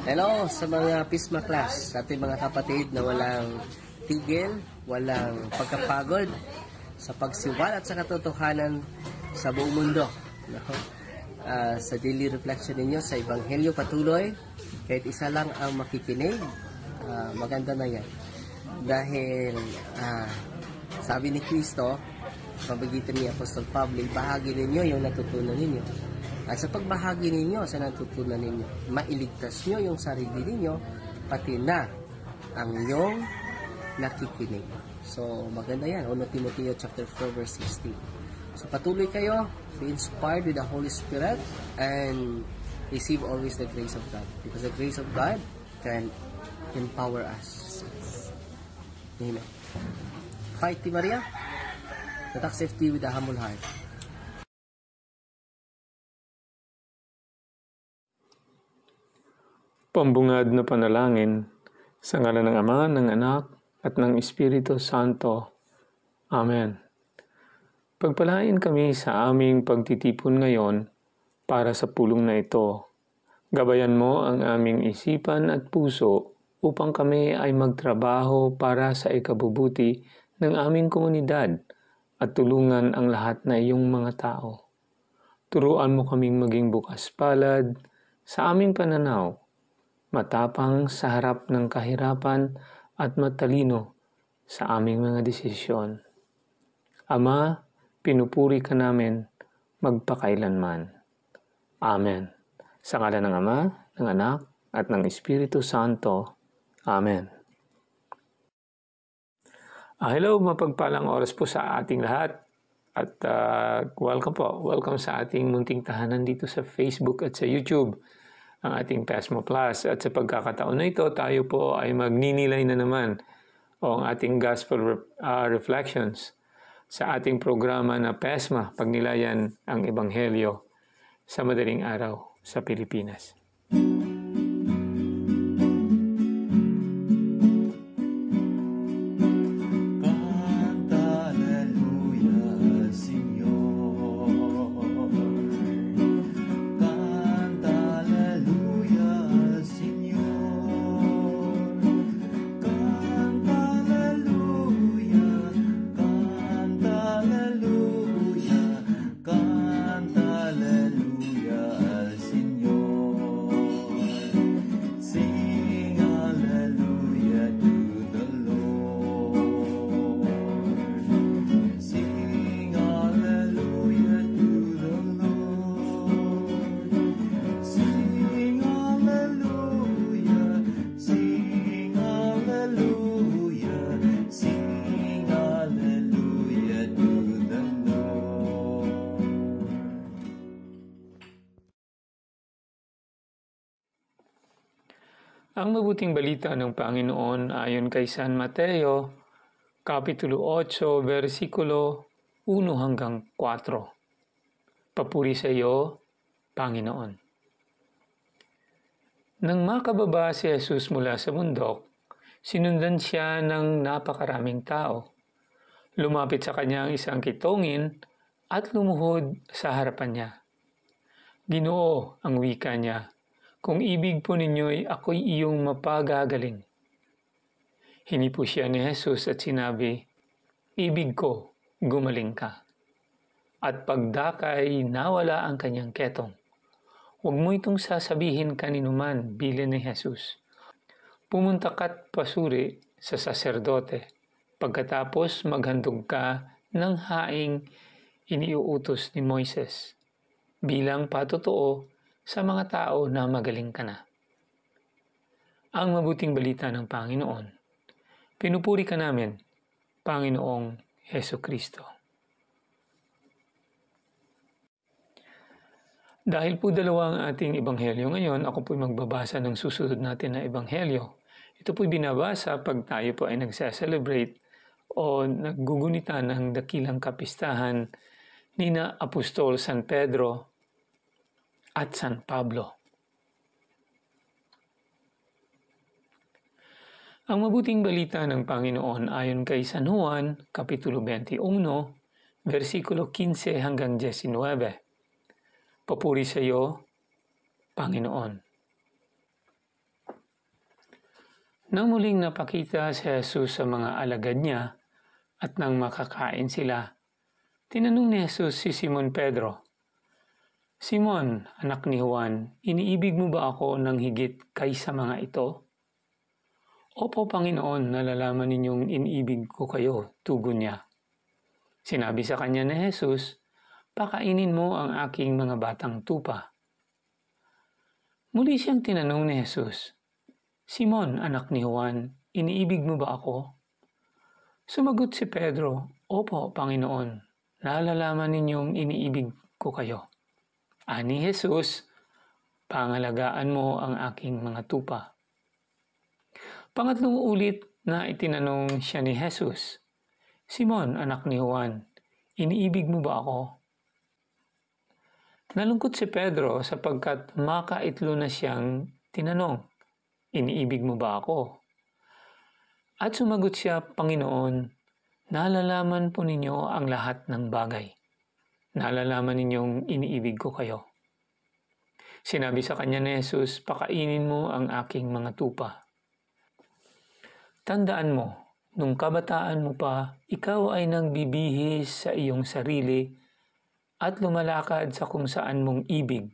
Hello sa mga Pisma class, sa ating mga kapatid na walang tigil, walang pagkapagod sa pagsiwal at sa katotohanan sa buong mundo. No? Sa daily reflection ninyo sa Ebanghelyo patuloy, kahit isa lang ang makikinig, maganda na yan. Dahil sabi ni Kristo, pagitan ni Apostol Pablo, bahagi ninyo yung natutunan ninyo. At sa pagbahagi ninyo sa natutunan ninyo, mailigtas nyo yung sarili ninyo, pati na ang iyong nakikinig. So, maganda yan. 1 Timoteo chapter 4, verse 16. So, patuloy kayo, be inspired with the Holy Spirit, and receive always the grace of God. Because the grace of God can empower us. Amen. Fight, Maria. Attack safety with a humble heart. Pambungad na panalangin sa ngalan ng Ama, ng Anak, at ng Espiritu Santo. Amen. Pagpalain kami sa aming pagtitipon ngayon para sa pulong na ito. Gabayan mo ang aming isipan at puso upang kami ay magtrabaho para sa ikabubuti ng aming komunidad at tulungan ang lahat na iyong mga tao. Turuan mo kaming maging bukas palad sa aming pananaw, matapang sa harap ng kahirapan at matalino sa aming mga desisyon. Ama, pinupuri ka namin magpakailanman. Amen. Sa ngalan ng Ama, ng Anak, at ng Espiritu Santo. Amen. Hello, mapagpalang oras po sa ating lahat. At welcome po. Welcome sa ating munting tahanan dito sa Facebook at sa YouTube, ang ating PESMA Plus. At sa pagkakataon na ito, tayo po ay magninilay na naman ang ating Gospel Reflections sa ating programa na PESMA, Pagnilayan ang Ebanghelyo sa Madaling Araw sa Pilipinas. Ang mabuting balita ng Panginoon ayon kay San Mateo, Kapitulo 8, versikulo 1 hanggang 4. Papuri sa iyo, Panginoon. Nang makababa si Jesus mula sa bundok, sinundan siya ng napakaraming tao. Lumapit sa kanya ang isang kitongin at lumuhod sa harapan niya. Ginoo, ang wika niya, kung ibig po ninyo'y ako'y iyong mapagagaling. Hinipo siya ni Jesus at sinabi, ibig ko, gumaling ka. At pagdakay nawala ang kanyang ketong. Huwag mo itong sasabihin kaninuman, bilin ni Jesus. Pumunta ka't pasuri sa saserdote. Pagkatapos maghandog ka ng haing iniuutos ni Moises, bilang patotoo sa mga tao na magaling ka na. Ang mabuting balita ng Panginoon. Pinupuri ka namin, Panginoong Hesukristo. Dahil po dalawa ang ating ebanghelyo ngayon, ako po'y magbabasa ng susunod natin na ebanghelyo. Ito po'y binabasa pag tayo po ay nagsa-celebrate o naggugunita ng dakilang kapistahan ni na Apostol San Pedro at San Pablo. Ang mabuting balita ng Panginoon ayon kay San Juan, Kapitulo 21, versikulo 15 hanggang 19. Papuri sa iyo, Panginoon. Nang muling napakita si Jesus sa mga alagad niya at nang makakain sila, tinanong ni Jesus si Simon Pedro, "Simon, anak ni Juan, iniibig mo ba ako ng higit kaysa mga ito?" "Opo, Panginoon, nalalaman ninyong iniibig ko kayo," tugon niya. Sinabi sa kanya ni Jesus, "Pakainin mo ang aking mga batang tupa." Muli siyang tinanong ni Jesus, "Simon, anak ni Juan, iniibig mo ba ako?" Sumagot si Pedro, "Opo, Panginoon, nalalaman ninyong iniibig ko kayo." Ani Jesus, "Pangalagaan mo ang aking mga tupa." Pangatlong ulit na itinanong siya ni Jesus, "Simon, anak ni Juan, iniibig mo ba ako?" Nalungkot si Pedro sapagkat makaitlo na siyang tinanong, "Iniibig mo ba ako?" At sumagot siya, "Panginoon, nalalaman po ninyo ang lahat ng bagay. Nalalaman ninyong iniibig ko kayo." Sinabi sa kanya ni Jesus, "Pakainin mo ang aking mga tupa." Tandaan mo, nung kabataan mo pa, ikaw ay nagbibihis sa iyong sarili at lumalakad sa kung saan mong ibig.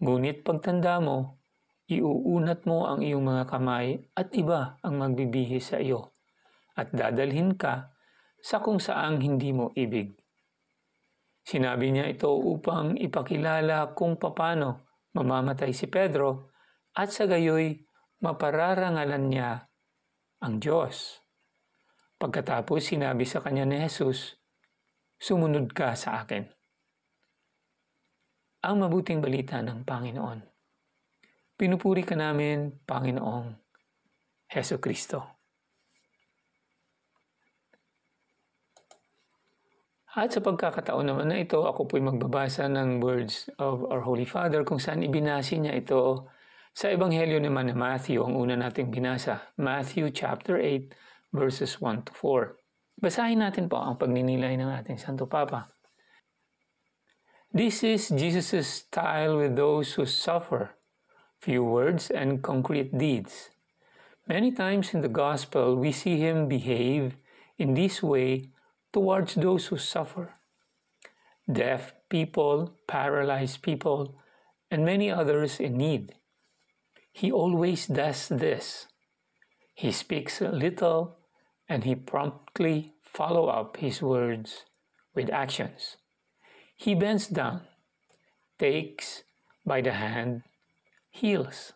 Ngunit pagtanda mo, iuunat mo ang iyong mga kamay at iba ang magbibihis sa iyo at dadalhin ka sa kung saang hindi mo ibig. Sinabi niya ito upang ipakilala kung paano mamamatay si Pedro at sa gayoy mapararangalan niya ang Diyos. Pagkatapos sinabi sa kanya ni Jesus, "Sumunod ka sa akin." Ang mabuting balita ng Panginoon. Pinupuri ka namin, Panginoong Heso Kristo. At sa pagkakataon naman na ito, ako po'y magbabasa ng words of our Holy Father kung saan ibinasi niya ito sa Ebanghelyo naman ni Matthew, ang una nating binasa, Matthew chapter 8, verses 1 to 4. Basahin natin po ang pagninilay ng ating Santo Papa. This is Jesus' style with those who suffer, few words and concrete deeds. Many times in the Gospel, we see him behave in this way towards those who suffer. Deaf people, paralyzed people, and many others in need. He always does this. He speaks little and he promptly follows up his words with actions. He bends down, takes by the hand, heals.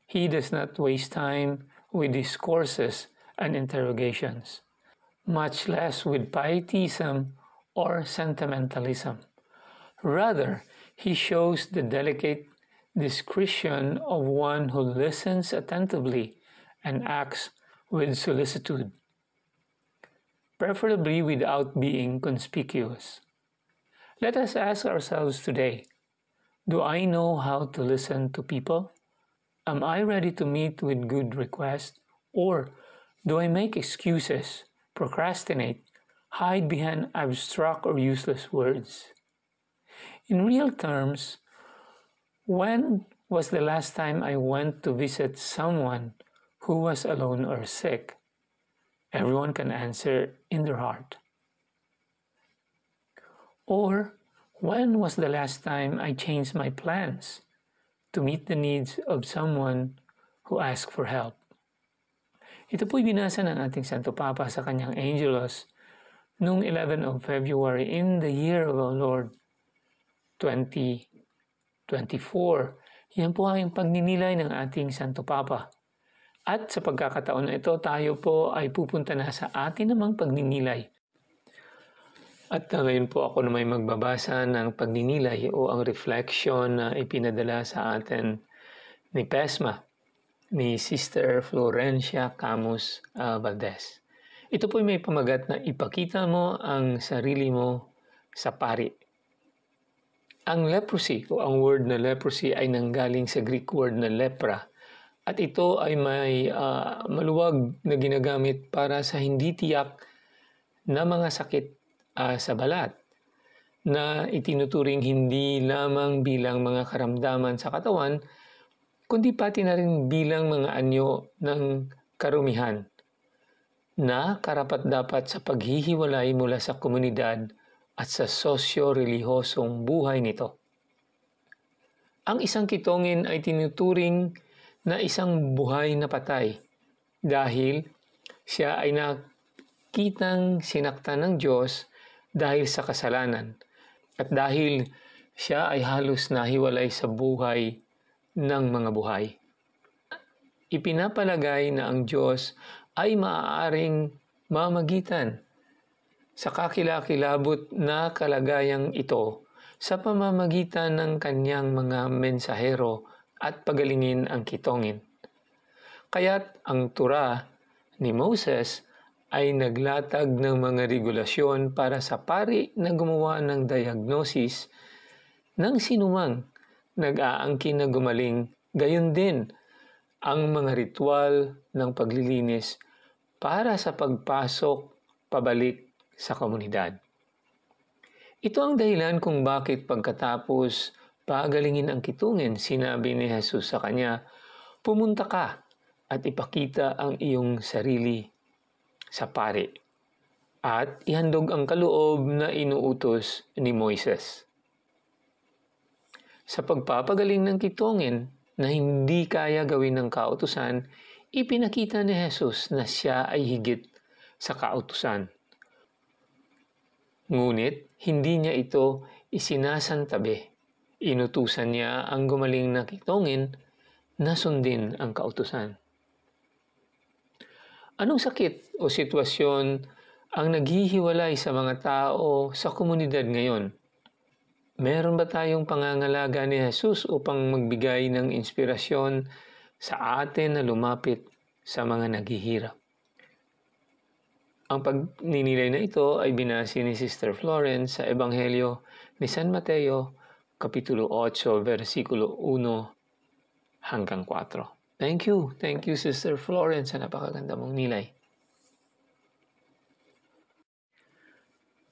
He does not waste time with discourses and interrogations, much less with pietism or sentimentalism. Rather, he shows the delicate discretion of one who listens attentively and acts with solicitude, preferably without being conspicuous. Let us ask ourselves today, do I know how to listen to people? Am I ready to meet with good requests? Or do I make excuses, procrastinate, hide behind abstract or useless words? In real terms, when was the last time I went to visit someone who was alone or sick? Everyone can answer in their heart. Or, when was the last time I changed my plans to meet the needs of someone who asked for help? Ito po'y binasa ng ating Santo Papa sa kanyang Angelus noong 11 of February in the year of our Lord 2024. Yan po ang pagninilay ng ating Santo Papa. At sa pagkakataon na ito, tayo po ay pupunta na sa atin namang pagninilay. At ngayon po ako na may magbabasa ng pagninilay o ang reflection na ipinadala sa atin ni PESMA, ni Sister Florencia Camus Valdez. Ito po may pamagat na ipakita mo ang sarili mo sa pari. Ang leprosy o ang word na leprosy ay nanggaling sa Greek word na lepra. At ito ay may maluwag na ginagamit para sa hindi tiyak na mga sakit sa balat na itinuturing hindi lamang bilang mga karamdaman sa katawan, kundi pati na rin bilang mga anyo ng karumihan na karapat-dapat sa paghihiwalay mula sa komunidad at sa sosyo-relihosong buhay nito. Ang isang kitongin ay tinuturing na isang buhay na patay dahil siya ay nakitang sinaktan ng Diyos dahil sa kasalanan at dahil siya ay halos nahiwalay sa buhay ng mga buhay. Ipinapalagay na ang Diyos ay maaaring mamagitan sa kakilakilabot na kalagayang ito sa pamamagitan ng kanyang mga mensahero at pagalingin ang kitongin. Kaya't ang Torah ni Moses ay naglatag ng mga regulasyon para sa pari na gumawa ng diagnosis ng sinumang nag-aangkin na gumaling, gayon din ang mga ritual ng paglilinis para sa pagpasok pabalik sa komunidad. Ito ang dahilan kung bakit pagkatapos pagalingin ang kitungin, sinabi ni Jesus sa kanya, "Pumunta ka at ipakita ang iyong sarili sa pari at ihandog ang kaloob na inuutos ni Moises." Sa pagpapagaling ng kitungin na hindi kaya gawin ng kautusan, ipinakita ni Jesus na siya ay higit sa kautusan. Ngunit hindi niya ito isinasantabi. Inutusan niya ang gumaling na kitongin na sundin ang kautusan. Anong sakit o sitwasyon ang naghihiwalay sa mga tao sa komunidad ngayon? Meron ba tayong pangangalaga ni Jesus upang magbigay ng inspirasyon sa atin na lumapit sa mga naghihirap? Ang pagninilay na ito ay binasi ni Sister Florence sa Ebanghelyo ni San Mateo, Kapitulo 8, versikulo 1 hanggang 4. Thank you, Sister Florence, sa napakaganda mong nilay.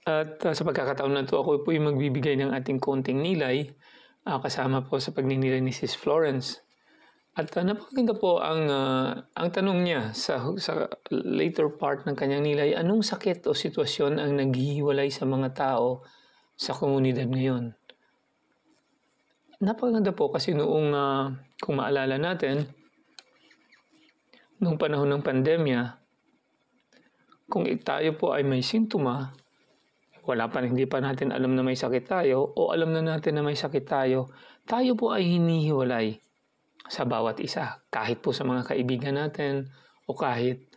At sa pagkakataon na ito, ako po yung magbibigay ng ating konting nilay kasama po sa pagninilay ni Sis Florence. At napakaganda po ang tanong niya sa later part ng kanyang nilay, anong sakit o sitwasyon ang naghihiwalay sa mga tao sa komunidad ngayon? Napakaganda po kasi noong, kung maalala natin, noong panahon ng pandemya, kung tayo po ay may sintoma, hindi pa natin alam na may sakit tayo o alam na natin na may sakit tayo po ay hinihiwalay sa bawat isa, kahit po sa mga kaibigan natin o kahit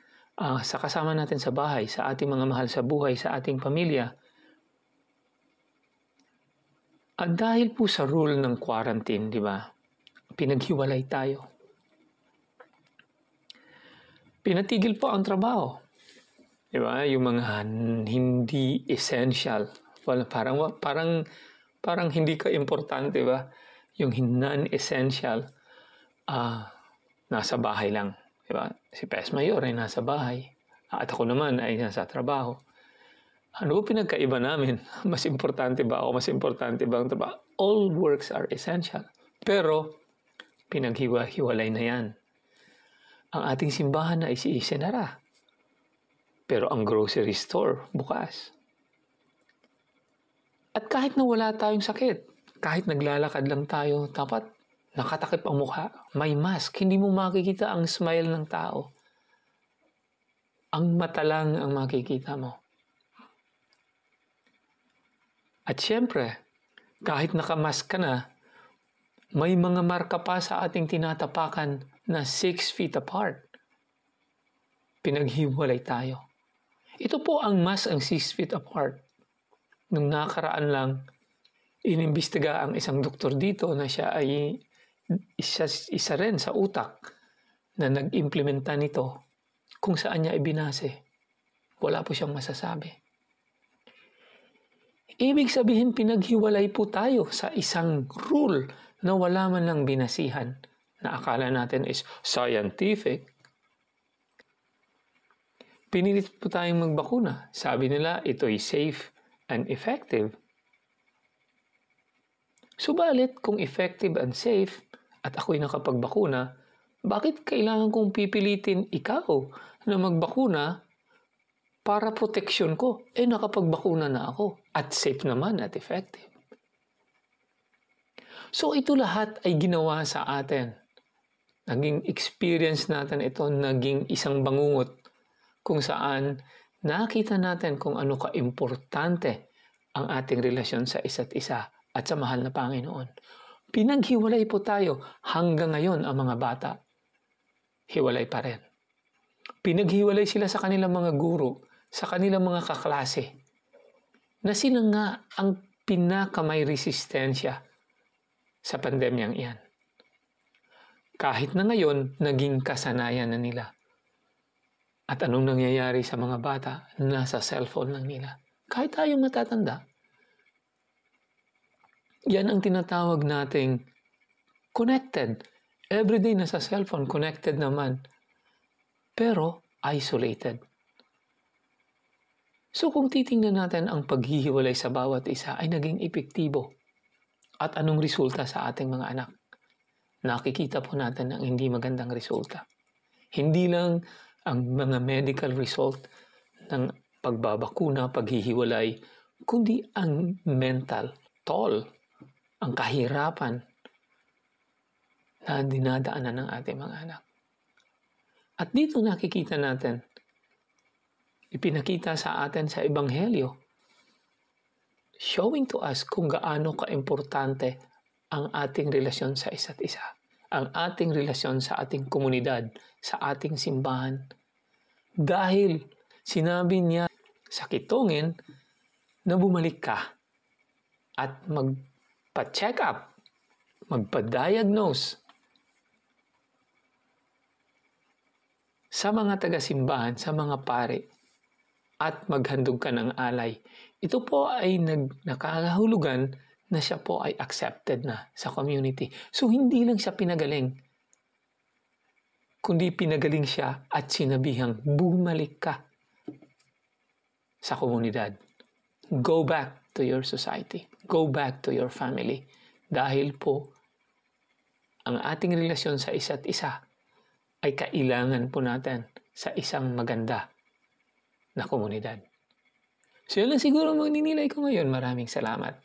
sa kasama natin sa bahay, sa ating mga mahal sa buhay, sa ating pamilya. At dahil po sa rule ng quarantine, di ba, pinaghiwalay tayo. Pinatigil po ang trabaho. Di ba? Yung mga hindi essential. Parang hindi ka importante, ba? Yung non-essential. Nasa bahay lang. Diba? Si Pes Mayor ay nasa bahay. At ako naman ay nasa trabaho. Ano ba pinagkaiba namin? Mas importante ba ako? Mas importante ba ang trabaho? All works are essential. Pero, pinaghiwalay na yan. Ang ating simbahan na isinara. Pero ang grocery store, bukas. At kahit na wala tayong sakit, kahit naglalakad lang tayo, dapat nakatakip ang mukha, may mask, hindi mo makikita ang smile ng tao. Ang mata lang ang makikita mo. At syempre, kahit nakamask ka na, may mga marka pa sa ating tinatapakan na 6 feet apart. Pinaghiwalay tayo. Ito po ang 6 feet apart. Nung nakaraan lang, inimbestiga ang isang doktor dito na siya ay isa rin sa utak na nag-implementa nito kung saan niya ibinase. Wala po siyang masasabi. Ibig sabihin, pinaghiwalay po tayo sa isang rule na wala man lang binasihan na akala natin is scientific. Pinilit po tayong magbakuna. Sabi nila, ito ay safe and effective. Subalit, kung effective and safe, at ako'y nakapagbakuna, bakit kailangan kong pipilitin ikaw na magbakuna para proteksyon ko? Nakapagbakuna na ako at safe naman at effective. So ito lahat ay ginawa sa atin. Naging experience natin ito, naging isang bangungot kung saan nakita natin kung ano ka-importante ang ating relasyon sa isa't isa at sa mahal na Panginoon. Pinaghiwalay po tayo hanggang ngayon ang mga bata. Hiwalay pa rin. Pinaghiwalay sila sa kanilang mga guro, sa kanilang mga kaklase, na sila nga ang pinakamay resistensya sa pandemyang iyan. Kahit na ngayon, naging kasanayan na nila. At anong nangyayari sa mga bata? Nasa cellphone lang nila. Kahit tayong matatanda. Yan ang tinatawag nating connected. Everyday nasa cellphone, connected naman. Pero isolated. So kung titingnan natin ang paghihiwalay sa bawat isa ay naging epektibo. At anong resulta sa ating mga anak? Nakikita po natin ang hindi magandang resulta. Hindi lang ang mga medical result ng pagbabakuna, paghihiwalay, kundi ang mental toll, ang kahirapan na dinadaanan ng ating mga anak. At dito nakikita natin, ipinakita sa atin sa Ebanghelyo, showing to us kung gaano kaimportante ang ating relasyon sa isa't isa, ang ating relasyon sa ating komunidad, sa ating simbahan. Dahil sinabi niya sa kitongin na bumalik ka at magpa-check up, magpa-diagnose sa mga taga-simbahan, sa mga pare, at maghandog ka ng alay. Ito po ay nakahulugan na siya po ay accepted na sa community. So hindi lang siya pinagaling, kundi pinagaling siya at sinabihang bumalik ka sa komunidad. Go back to your society. Go back to your family. Dahil po, ang ating relasyon sa isa't isa ay kailangan po natin sa isang maganda na komunidad. So yun lang siguro magninilay ko ngayon. Maraming salamat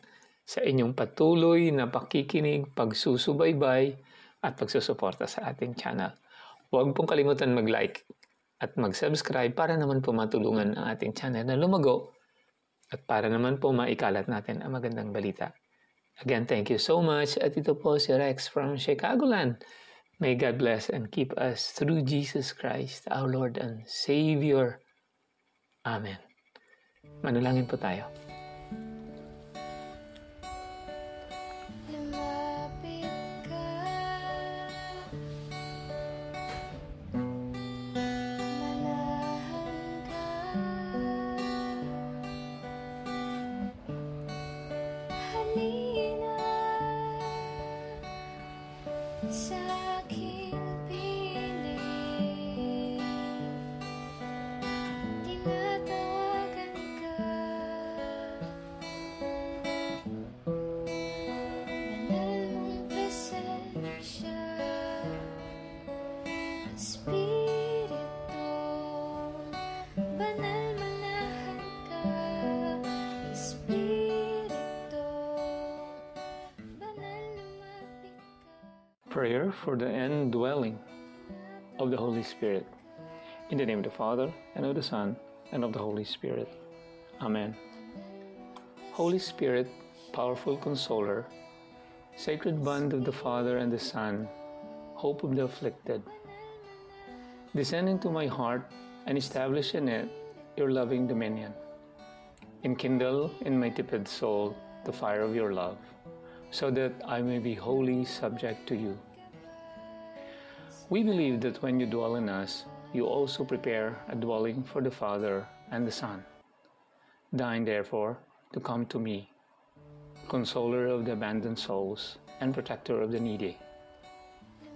sa inyong patuloy na pakikinig, pagsusubaybay at pagsusuporta sa ating channel. Huwag pong kalimutan mag-like at mag-subscribe para naman po matulungan ang ating channel na lumago at para naman po maikalat natin ang magandang balita. Again, thank you so much. At ito po si Rex from Chicagoland. May God bless and keep us through Jesus Christ, our Lord and Savior. Amen. Manalangin po tayo. Prayer for the indwelling of the Holy Spirit. In the name of the Father, and of the Son, and of the Holy Spirit. Amen. Holy Spirit, powerful consoler, sacred bond of the Father and the Son, hope of the afflicted, descend into my heart and establish in it your loving dominion. Enkindle in my tepid soul the fire of your love, so that I may be wholly subject to you. We believe that when you dwell in us, you also prepare a dwelling for the Father and the Son. Deign, therefore, to come to me, consoler of the abandoned souls and protector of the needy.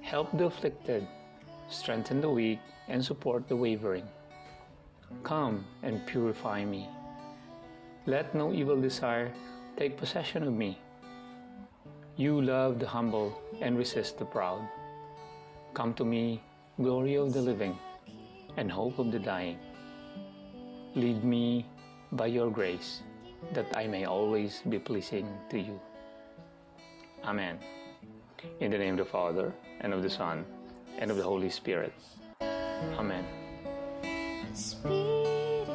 Help the afflicted, strengthen the weak, and support the wavering. Come and purify me. Let no evil desire take possession of me. You love the humble and resist the proud. Come to me, glory of the living and hope of the dying. Lead me by your grace, that I may always be pleasing to you. Amen. In the name of the Father, and of the Son, and of the Holy Spirit. Amen. Espiritu,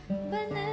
banal